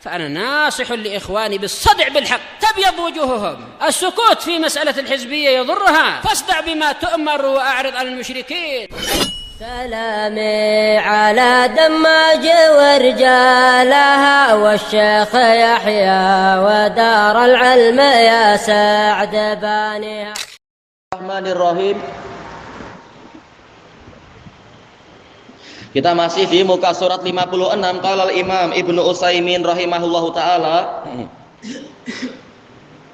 فأنا ناصح لإخواني بالصدع بالحق تبيض وجوههم. السكوت في مسألة الحزبية يضرها، فاصدع بما تؤمر وأعرض عن المشركين. سلامي على دماج ورجالها والشيخ يحيى ودار العلم يا سعد بانيها. Bismillahirrahmanirrahim. Kita masih di muka surat 56. Qala al-Imam Ibnu Utsaimin rahimahullahu taala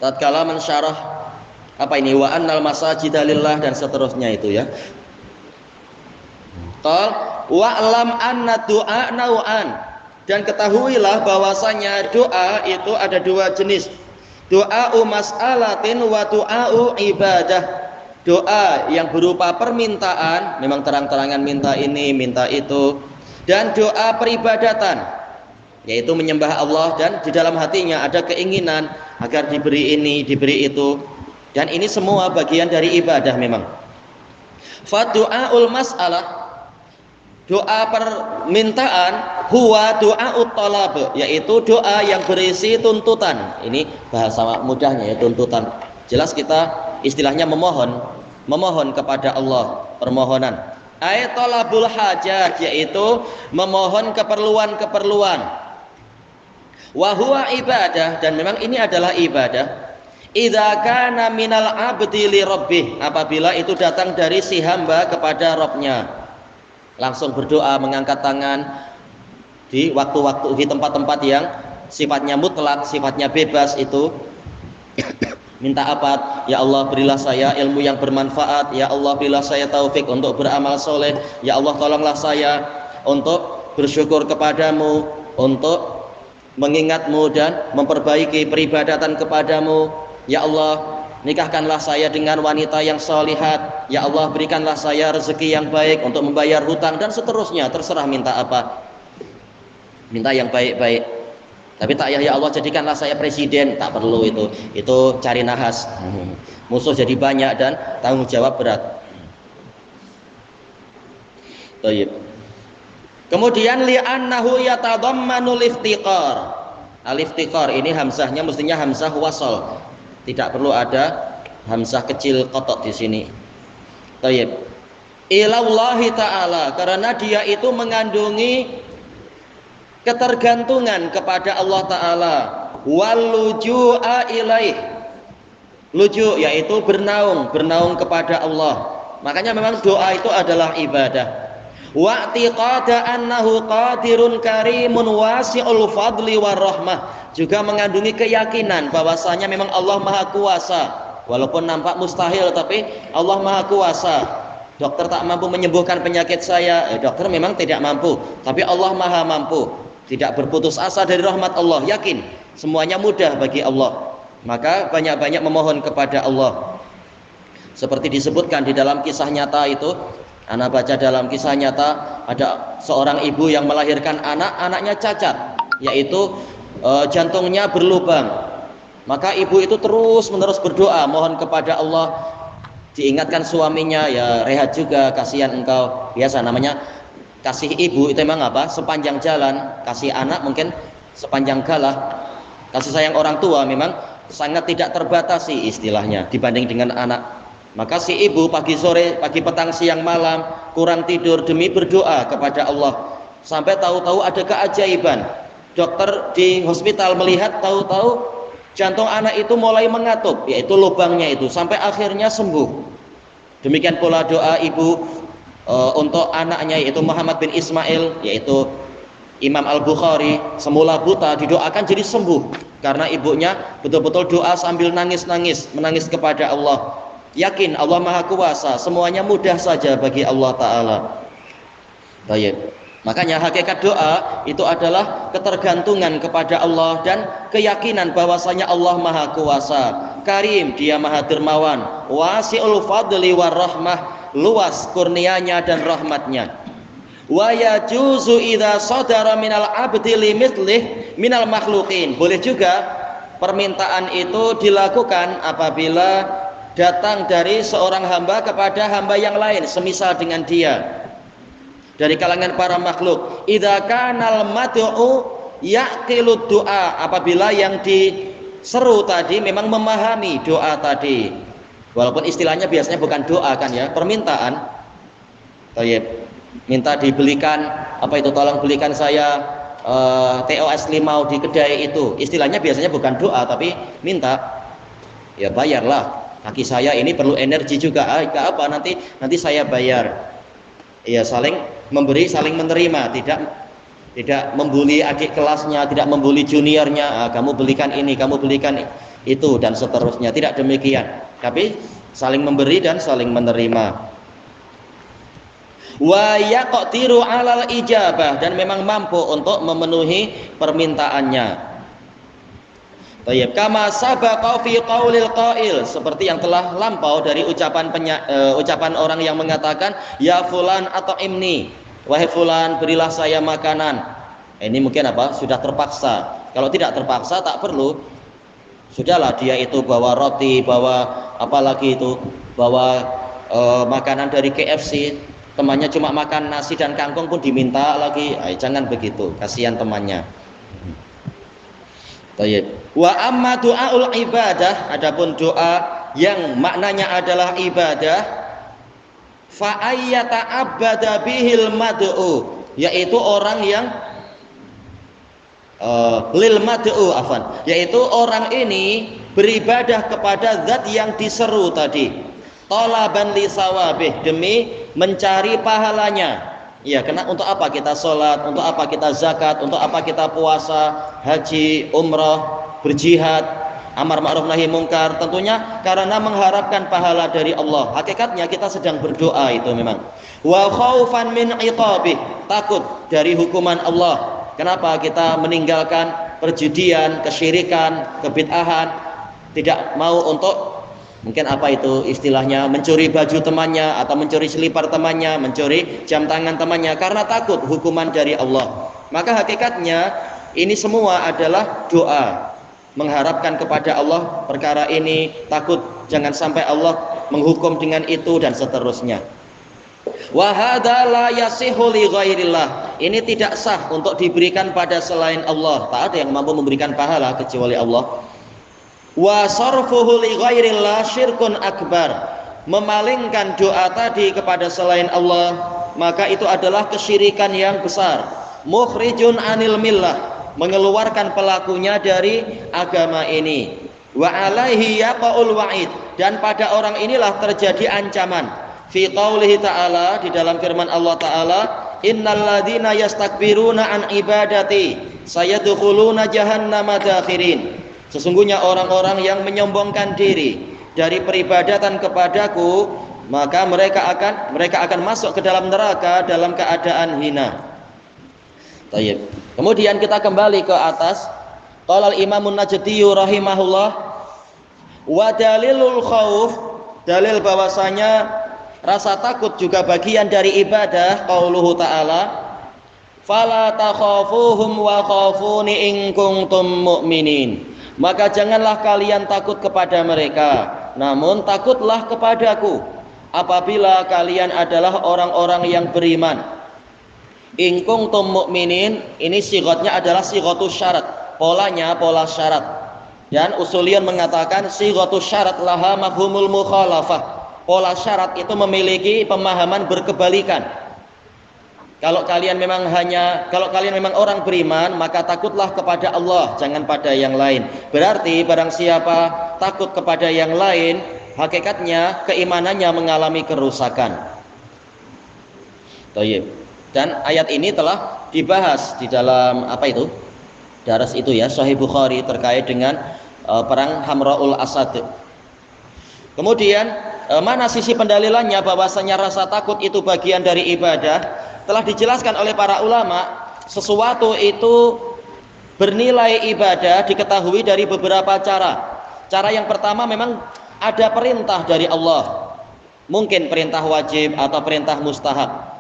tatkala mensyarah apa ini wa annal masajida lillah dan seterusnya itu ya. Qal wa'lam anna du'a nau'an, dan ketahuilah bahwasanya doa itu ada dua jenis. Doa'u mas'alatin wa doa'u ibadah. Doa yang berupa permintaan, memang terang-terangan minta ini, minta itu, dan doa peribadatan, yaitu menyembah Allah dan di dalam hatinya ada keinginan agar diberi ini, diberi itu, dan ini semua bagian dari ibadah memang. Fa du'aul mas'alah, doa permintaan, huwa doa'ut talab, yaitu doa yang berisi tuntutan. Ini bahasa mudahnya ya, tuntutan. Jelas kita istilahnya memohon kepada Allah, permohonan. Ay talabul hajat, yaitu memohon keperluan-keperluan. Wa huwa ibadah, dan memang ini adalah ibadah. Idza kana minal abdi li rabbih, apabila itu datang dari si hamba kepada Rabbnya. Langsung berdoa, mengangkat tangan di waktu-waktu, di tempat-tempat yang sifatnya mutlak, sifatnya bebas itu. Minta apa? Ya Allah, berilah saya ilmu yang bermanfaat. Ya Allah, berilah saya taufik untuk beramal soleh. Ya Allah, tolonglah saya untuk bersyukur kepadamu, untuk mengingatmu dan memperbaiki peribadatan kepadamu. Ya Allah, nikahkanlah saya dengan wanita yang salihat. Ya Allah, berikanlah saya rezeki yang baik untuk membayar hutang, dan seterusnya. Terserah minta apa, minta yang baik-baik. Tapi tak ya Allah, jadikanlah saya presiden, tak perlu itu cari nahas. Musuh jadi banyak dan tanggung jawab berat. Baik. Kemudian li'annahu yatadammanul iftiqar. Al-iftiqar ini hamzahnya mestinya hamzah wasal. Tidak perlu ada hamzah kecil kotok di sini. Baik. Ilallahi ta'ala, karena dia itu mengandungi ketergantungan kepada Allah Ta'ala. Waluju'a ilaih, luju yaitu bernaung kepada Allah. Makanya memang doa itu adalah ibadah. Wa'tiqada annahu qadirun karimun wasi'ul fadli warahmah, juga mengandungi keyakinan bahwasanya memang Allah Maha Kuasa. Walaupun nampak mustahil, tapi Allah Maha Kuasa. Dokter tak mampu menyembuhkan penyakit saya, dokter memang tidak mampu, tapi Allah Maha mampu. Tidak berputus asa dari rahmat Allah, yakin semuanya mudah bagi Allah, maka banyak-banyak memohon kepada Allah. Seperti disebutkan di dalam kisah nyata itu, anak baca dalam kisah nyata, ada seorang ibu yang melahirkan anaknya cacat, yaitu jantungnya berlubang. Maka ibu itu terus menerus berdoa, mohon kepada Allah. Diingatkan suaminya, ya rehat juga, kasihan engkau. Biasa namanya kasih ibu itu memang apa? Sepanjang jalan. Kasih anak mungkin sepanjang galah. Kasih sayang orang tua memang sangat tidak terbatasi istilahnya dibanding dengan anak. Maka si ibu pagi sore, pagi petang, siang malam kurang tidur demi berdoa kepada Allah. Sampai tahu-tahu ada keajaiban. Dokter di hospital melihat, tahu-tahu jantung anak itu mulai mengatup, yaitu lubangnya itu, sampai akhirnya sembuh. Demikian pula doa ibu untuk anaknya, yaitu Muhammad bin Ismail, yaitu Imam Al-Bukhari, semula buta didoakan jadi sembuh karena ibunya betul-betul doa sambil nangis-nangis, menangis kepada Allah. Yakin Allah Maha Kuasa, semuanya mudah saja bagi Allah Ta'ala. Baik. Makanya hakikat doa itu adalah ketergantungan kepada Allah dan keyakinan bahwasanya Allah Maha Kuasa. Karim, dia Maha Dermawan. Wasi'ul fadli warahmah, luas kurnianya dan rahmatnya. Wa yajuzu idza sadara minal abdi limithlih minal makhluqin. Boleh juga permintaan itu dilakukan apabila datang dari seorang hamba kepada hamba yang lain semisal dengan dia dari kalangan para makhluk. Idza kanal mad'u yaqilut doa, apabila yang diseru tadi memang memahami doa tadi. Walaupun istilahnya biasanya bukan doa kan ya, permintaan. Tayyib. Minta dibelikan apa itu, tolong belikan saya TOS limau di kedai itu. Istilahnya biasanya bukan doa tapi minta. Ya bayarlah. Kaki saya ini perlu energi juga. Apa nanti saya bayar. Ya saling memberi, saling menerima, tidak membuli adik kelasnya, tidak membuli juniornya. Kamu belikan ini, kamu belikan itu dan seterusnya. Tidak demikian. Tapi saling memberi dan saling menerima. Wa yaqdiru 'alal ijabah, dan memang mampu untuk memenuhi permintaannya. Tayyib, kama sabaqa fi qaulil qail, seperti yang telah lampau dari ucapan orang yang mengatakan ya fulan at'imni, wahai fulan berilah saya makanan. Ini mungkin apa? Sudah terpaksa. Kalau tidak terpaksa tak perlu. Sudahlah, dia itu bawa roti, bawa apalagi itu, bawa makanan dari KFC. Temannya cuma makan nasi dan kangkung pun diminta lagi. Jangan begitu, kasihan temannya. Tayyib. Wa amma du'aul ibadah, adapun doa yang maknanya adalah ibadah, fa ayyata'abbada bihil mad'u, yaitu orang yang lil mad'u afan, yaitu orang ini beribadah kepada zat yang diseru tadi. Talaban li sawabih, demi mencari pahalanya. Ya, karena untuk apa kita sholat, untuk apa kita zakat, untuk apa kita puasa, haji, umrah, berjihad, amar ma'ruf nahi mungkar, tentunya karena mengharapkan pahala dari Allah. Hakikatnya kita sedang berdoa itu memang. Wa khaufan min iqabih, takut dari hukuman Allah. Kenapa kita meninggalkan perjudian, kesyirikan, kebid'ahan, tidak mau untuk mungkin apa itu istilahnya, mencuri baju temannya atau mencuri selipar temannya, mencuri jam tangan temannya, karena takut hukuman dari Allah. Maka hakikatnya ini semua adalah doa, mengharapkan kepada Allah perkara ini, takut jangan sampai Allah menghukum dengan itu dan seterusnya. Wa hadza la yasihu li ghairillah, ini tidak sah untuk diberikan pada selain Allah. Tak ada yang mampu memberikan pahala kecuali Allah. Wa sarfuhu li ghairillah syirkun akbar, memalingkan doa tadi kepada selain Allah, maka itu adalah kesyirikan yang besar. Mukhrijun anil millah, mengeluarkan pelakunya dari agama ini. Wa alaihi yaqaul wa'id, dan pada orang inilah terjadi ancaman. Fi qaulihi ta'ala, di dalam firman Allah Ta'ala, innal ladzina yastakbiruna an ibadati sayadkhuluna jahannama dakhirin. Sesungguhnya orang-orang yang menyombongkan diri dari peribadatan kepadaku, maka mereka akan masuk ke dalam neraka dalam keadaan hina. Tayyib. Kemudian kita kembali ke atas. Qala al-Imamun Najdi rahimahullah, wa dalilul khauf, dalil bahwasanya rasa takut juga bagian dari ibadah. Qauluhu ta'ala, fala takhafuhum wa khafuni in kuntum mu'minin. Maka janganlah kalian takut kepada mereka, namun takutlah kepadaku apabila kalian adalah orang-orang yang beriman. In kuntum mu'minin, ini sigotnya adalah sigotus syarat, polanya pola syarat. Dan usulion mengatakan sigotus syarat laha mafhumul mukhalafah. Pola syarat itu memiliki pemahaman berkebalikan. Kalau kalian memang orang beriman, maka takutlah kepada Allah, jangan pada yang lain. Berarti barang siapa takut kepada yang lain, hakikatnya keimanannya mengalami kerusakan. Tayyib. Dan ayat ini telah dibahas di dalam apa itu? Daras itu ya, Sahih Bukhari, terkait dengan perang Hamra'ul Asad. Kemudian mana sisi pendalilannya bahwasanya rasa takut itu bagian dari ibadah? Telah dijelaskan oleh para ulama, sesuatu itu bernilai ibadah diketahui dari beberapa cara. Cara yang pertama memang ada perintah dari Allah, mungkin perintah wajib atau perintah mustahab.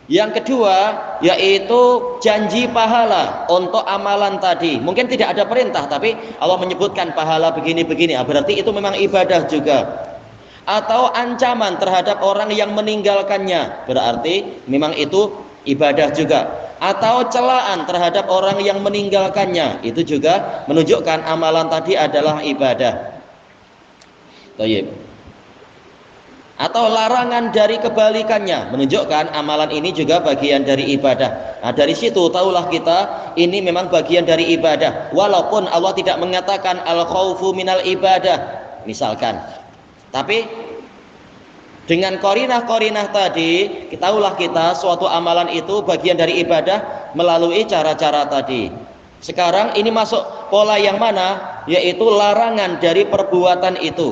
Yang kedua yaitu janji pahala untuk amalan tadi. Mungkin tidak ada perintah tapi Allah menyebutkan pahala begini-begini, berarti itu memang ibadah juga. Atau ancaman terhadap orang yang meninggalkannya, berarti memang itu ibadah juga. atau celaan terhadap orang yang meninggalkannya, itu juga menunjukkan amalan tadi adalah ibadah. Baik. Atau larangan dari kebalikannya, menunjukkan amalan ini juga bagian dari ibadah. Nah, dari situ tahulah kita ini memang bagian dari ibadah, walaupun Allah tidak mengatakan al khaufu minal ibadah misalkan, tapi dengan korinah-korinah tadi tahulah kita suatu amalan itu bagian dari ibadah melalui cara-cara tadi. Sekarang ini masuk pola yang mana, yaitu larangan dari perbuatan itu,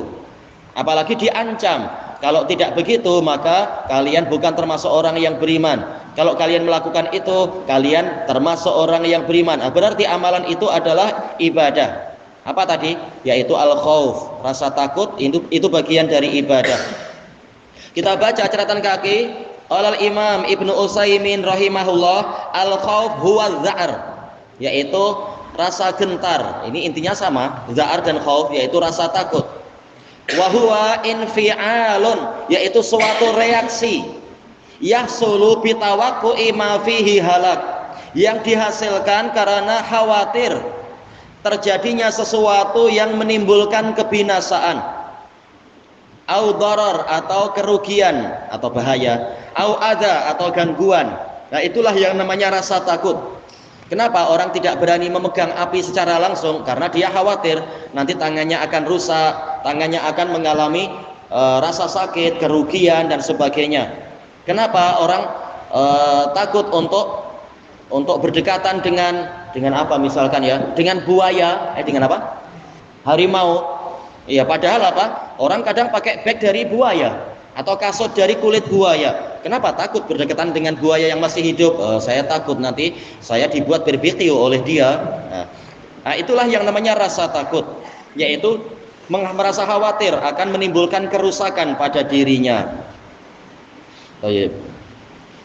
apalagi diancam. Kalau tidak begitu, maka kalian bukan termasuk orang yang beriman. Kalau kalian melakukan itu, kalian termasuk orang yang beriman. Nah, berarti amalan itu adalah ibadah. Apa tadi? Yaitu al-khauf, rasa takut, itu bagian dari ibadah. Kita baca catatan kaki oleh Imam Ibnu Utsaimin rahimahullah, al-khauf huwa dza'ar, yaitu rasa gentar. Ini intinya sama, dza'ar dan khauf, yaitu rasa takut. Wahuwa infi'alun, yaitu suatu reaksi yahsulu bitawaqqu'i ma fihi halak, yang dihasilkan karena khawatir terjadinya sesuatu yang menimbulkan kebinasaan, au darar atau kerugian atau bahaya, au adza atau gangguan. Nah, itulah yang namanya rasa takut. Kenapa orang tidak berani memegang api secara langsung? Karena dia khawatir nanti tangannya akan rusak, tangannya akan mengalami rasa sakit, kerugian dan sebagainya. Kenapa orang takut untuk berdekatan dengan apa misalkan ya? Dengan buaya, dengan apa? Harimau. Ya, padahal apa? Orang kadang pakai bag dari buaya atau kasut dari kulit buaya. Kenapa takut berdekatan dengan buaya yang masih hidup? Saya takut nanti saya dibuat barbecue oleh dia. Nah, itulah yang namanya rasa takut, yaitu merasa khawatir akan menimbulkan kerusakan pada dirinya.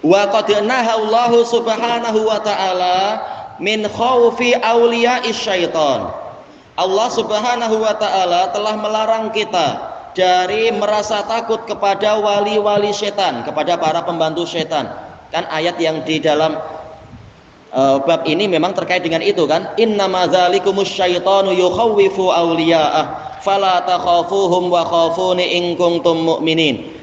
Wa qad nahallahu subhanahu wa ta'ala min khaufi awliya'is syaitan. Allah subhanahu wa ta'ala telah melarang kita dari merasa takut kepada wali-wali setan, kepada para pembantu setan. Kan ayat yang di dalam bab ini memang terkait dengan itu kan. Innama dzalikumus syaitanu yukhawwifu awliya'ah fala takhafuhum wa khafuni in kuntum mu'minin.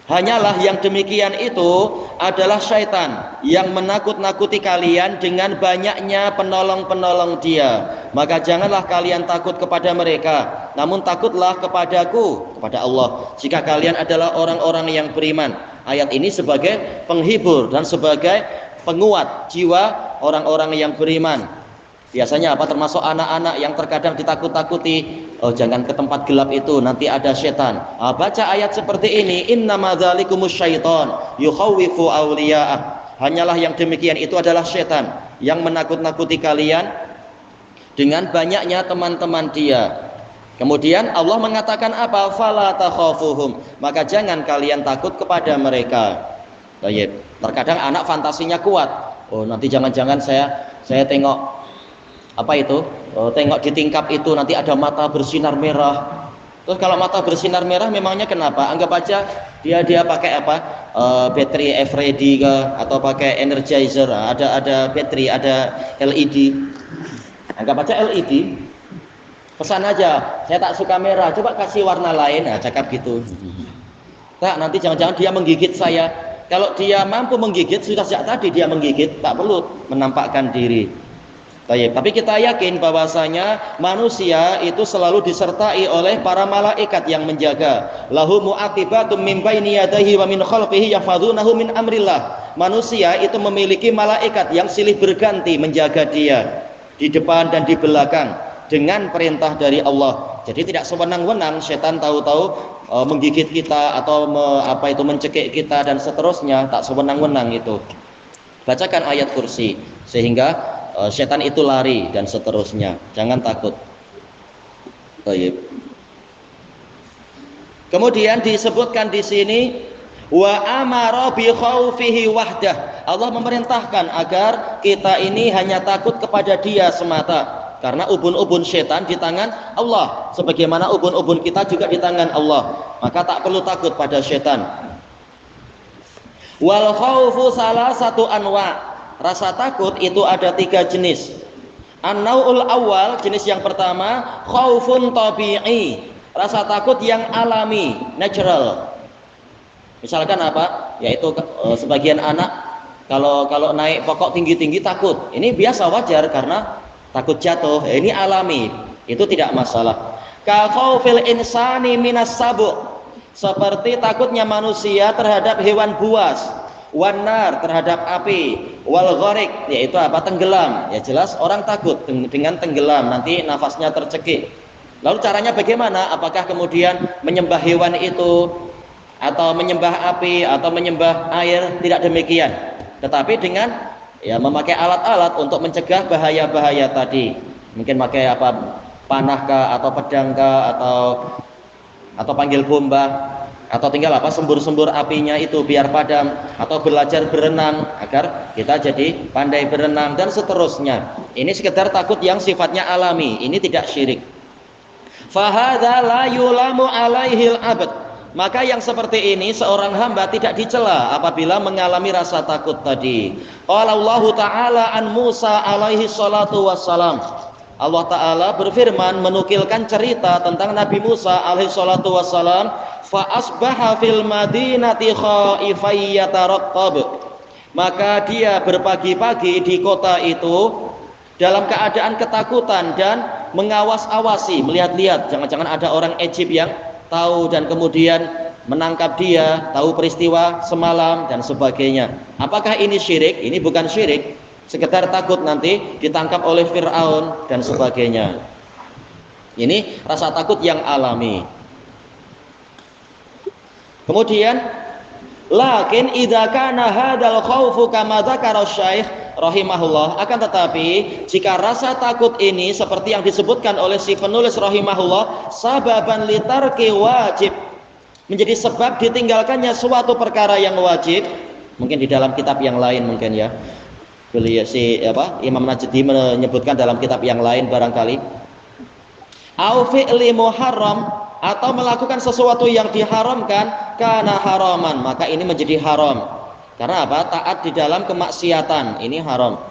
Hanyalah yang demikian itu adalah syaitan yang menakut-nakuti kalian dengan banyaknya penolong-penolong dia. Maka janganlah kalian takut kepada mereka, namun takutlah kepadaku, kepada Allah, jika kalian adalah orang-orang yang beriman. Ayat ini sebagai penghibur dan sebagai penguat jiwa orang-orang yang beriman. Biasanya apa? Termasuk anak-anak yang terkadang ditakut-takuti. Oh, jangan ke tempat gelap itu, nanti ada setan. Baca ayat seperti ini, innama dzalikumus syaiton yukhawwifu awliya'ah. Hanyalah yang demikian itu adalah setan yang menakut-nakuti kalian dengan banyaknya teman-teman dia. Kemudian Allah mengatakan apa? Fala takhafuhum, maka jangan kalian takut kepada mereka. Baik. Terkadang anak fantasinya kuat. Oh, nanti jangan-jangan saya tengok apa itu? Tengok di tingkap itu nanti ada mata bersinar merah. Terus kalau mata bersinar merah memangnya kenapa? Anggap aja dia pakai apa? Baterai everready ke, atau pakai energizer. Ada baterai, ada LED. Anggap aja LED. Pesan aja, saya tak suka merah, coba kasih warna lain. Nah, cakap gitu. Tak, nanti jangan-jangan dia menggigit saya. Kalau dia mampu menggigit, sudah sejak tadi dia menggigit, tak perlu menampakkan diri. Tapi kita yakin bahwasanya manusia itu selalu disertai oleh para malaikat yang menjaga. Lahu mu'aqibatum min baini yadayhi wa min khalfihi yahfazunahu min amrillah. Manusia itu memiliki malaikat yang silih berganti menjaga dia di depan dan di belakang dengan perintah dari Allah. Jadi tidak sewenang-wenang setan tahu-tahu menggigit kita atau mencekik kita dan seterusnya, tak sewenang-wenang itu. Bacakan ayat kursi sehingga setan itu lari dan seterusnya. Jangan takut. Baik. Kemudian disebutkan di sini wa amara bi khaufihi wahdah. Allah memerintahkan agar kita ini hanya takut kepada Dia semata. Karena ubun-ubun setan di tangan Allah, sebagaimana ubun-ubun kita juga di tangan Allah. Maka tak perlu takut pada setan. Wal khaufu salah satu anwa. rasa takut itu ada 3 jenis. An-nau'ul awal, jenis yang pertama, khaufun tabi'i, rasa takut yang alami, natural. Misalkan apa? Yaitu sebagian anak kalau naik pokok tinggi-tinggi takut. Ini biasa, wajar karena takut jatuh. Ini alami, itu tidak masalah. Ka khaufil insani minas sabu', seperti takutnya manusia terhadap hewan buas. Wanar, terhadap api. Wal gharik, yaitu apa? Tenggelam. Ya jelas orang takut dengan tenggelam, nanti nafasnya tercekik. Lalu caranya bagaimana? Apakah kemudian menyembah hewan itu, atau menyembah api, atau menyembah air? Tidak demikian, tetapi dengan ya memakai alat-alat untuk mencegah bahaya-bahaya tadi. Mungkin pakai apa? Panah kah, atau pedang kah, atau panggil bomba, atau tinggal apa? Sembur-sembur apinya itu biar padam, atau belajar berenang agar kita jadi pandai berenang, dan seterusnya. Ini sekedar takut yang sifatnya alami, ini tidak syirik. Fahadza la yulamu alaihil abad, maka yang seperti ini seorang hamba tidak dicela apabila mengalami rasa takut tadi. Qala Allah Ta'ala an Musa alaihi salatu wassalam, Allah Ta'ala berfirman menukilkan cerita tentang Nabi Musa alaihi salatu wassalam, fa asbaha fil madinati khaifan yataraqqab, maka dia berpagi-pagi di kota itu dalam keadaan ketakutan dan mengawas-awasi, melihat-lihat, jangan-jangan ada orang Egypt yang tahu dan kemudian menangkap dia, tahu peristiwa semalam dan sebagainya. Apakah ini syirik? Ini bukan syirik, sekedar takut nanti ditangkap oleh Fir'aun dan sebagainya. Ini rasa takut yang alami. Kemudian, lakin idza kana hadzal khaufu kama dzakara Syekh rahimahullah, akan tetapi jika rasa takut ini seperti yang disebutkan oleh si penulis rahimahullah, sababan litarki wajib, menjadi sebab ditinggalkannya suatu perkara yang wajib, mungkin di dalam kitab yang lain mungkin ya. Beliau Imam Najdi menyebutkan dalam kitab yang lain barangkali. Au fi'li muharram, atau melakukan sesuatu yang diharamkan, kana haraman, maka ini menjadi haram. Karena apa? Taat di dalam kemaksiatan, ini haram.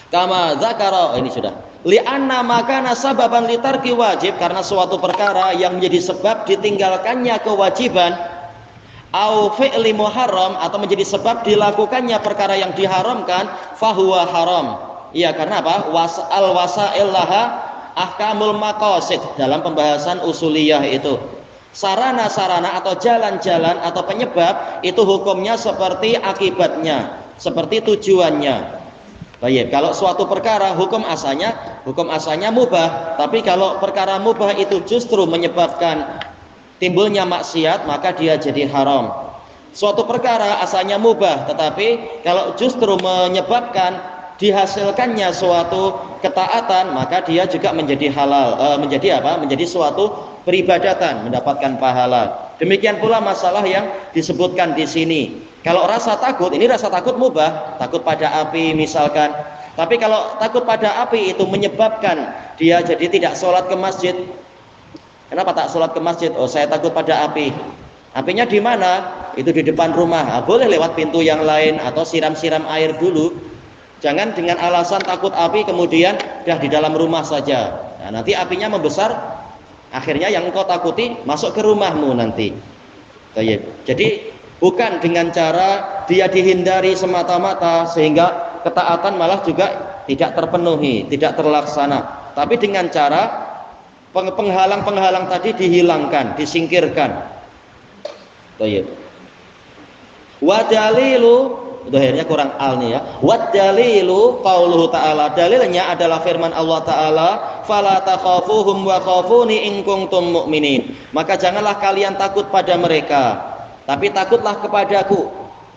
Kama dzakara, ini sudah. Li'anna makana sababan litarki wajib, karena suatu perkara yang menjadi sebab ditinggalkannya kewajiban, au fi'li muharram, atau menjadi sebab dilakukannya perkara yang diharamkan, fahuwa haram. Iya, karena apa? Al wasail laha ahkamul maqasid, dalam pembahasan usuliyah itu. Sarana-sarana atau jalan-jalan atau penyebab itu hukumnya seperti akibatnya, seperti tujuannya. Baik, kalau suatu perkara hukum asalnya mubah, tapi kalau perkara mubah itu justru menyebabkan timbulnya maksiat, maka dia jadi haram. Suatu perkara asalnya mubah, tetapi kalau justru menyebabkan dihasilkannya suatu ketaatan, maka dia juga menjadi halal, menjadi suatu peribadatan, mendapatkan pahala. Demikian pula masalah yang disebutkan di sini. Kalau rasa takut, ini rasa takut mubah, takut pada api misalkan. Tapi kalau takut pada api itu menyebabkan dia jadi tidak sholat ke masjid. Kenapa tak sholat ke masjid? Oh, saya takut pada api. Apinya di mana? Itu di depan rumah. Boleh lewat pintu yang lain atau siram-siram air dulu. Jangan dengan alasan takut api kemudian dah di dalam rumah saja. Nah, nanti apinya membesar, akhirnya yang engkau takuti masuk ke rumahmu nanti. Jadi bukan dengan cara dia dihindari semata-mata sehingga ketaatan malah juga tidak terpenuhi, tidak terlaksana. Tapi dengan cara penghalang-penghalang tadi dihilangkan, disingkirkan. Wa dalilu, akhirnya kurang al nih ya. Wa dalilu qauluhu ta'ala, dalilnya adalah firman Allah Ta'ala, fala takhafuhum wa khafuni in kuntum mu'minin, maka janganlah kalian takut pada mereka, tapi takutlah kepadaku.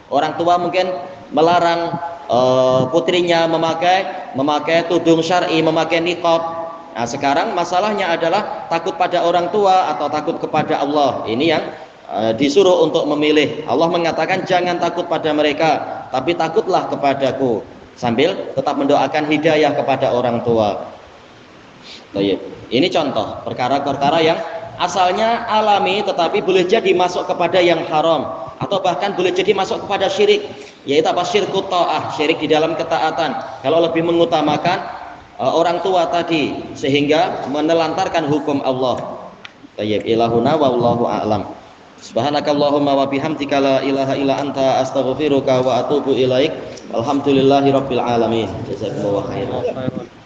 Orang tua mungkin melarang putrinya memakai tudung syar'i, memakai niqab. Nah, sekarang masalahnya adalah takut pada orang tua atau takut kepada Allah. Ini yang disuruh untuk memilih. Allah mengatakan jangan takut pada mereka, tapi takutlah kepadaku, sambil tetap mendoakan hidayah kepada orang tua. Ini contoh perkara-perkara yang asalnya alami tetapi boleh jadi masuk kepada yang haram. atau bahkan boleh jadi masuk kepada syirik, yaitu apa? Syirkut ta'ah, syirik di dalam ketaatan. Kalau lebih mengutamakan orang tua tadi sehingga menelantarkan hukum Allah. Tayyib ilahuna wallahu a'lam. Subhanakallahumma wa bihamdika la ilaha illa anta astaghfiruka wa atubu ilaik. Alhamdulillahirabbil alamin. Jazakumullahu khairan.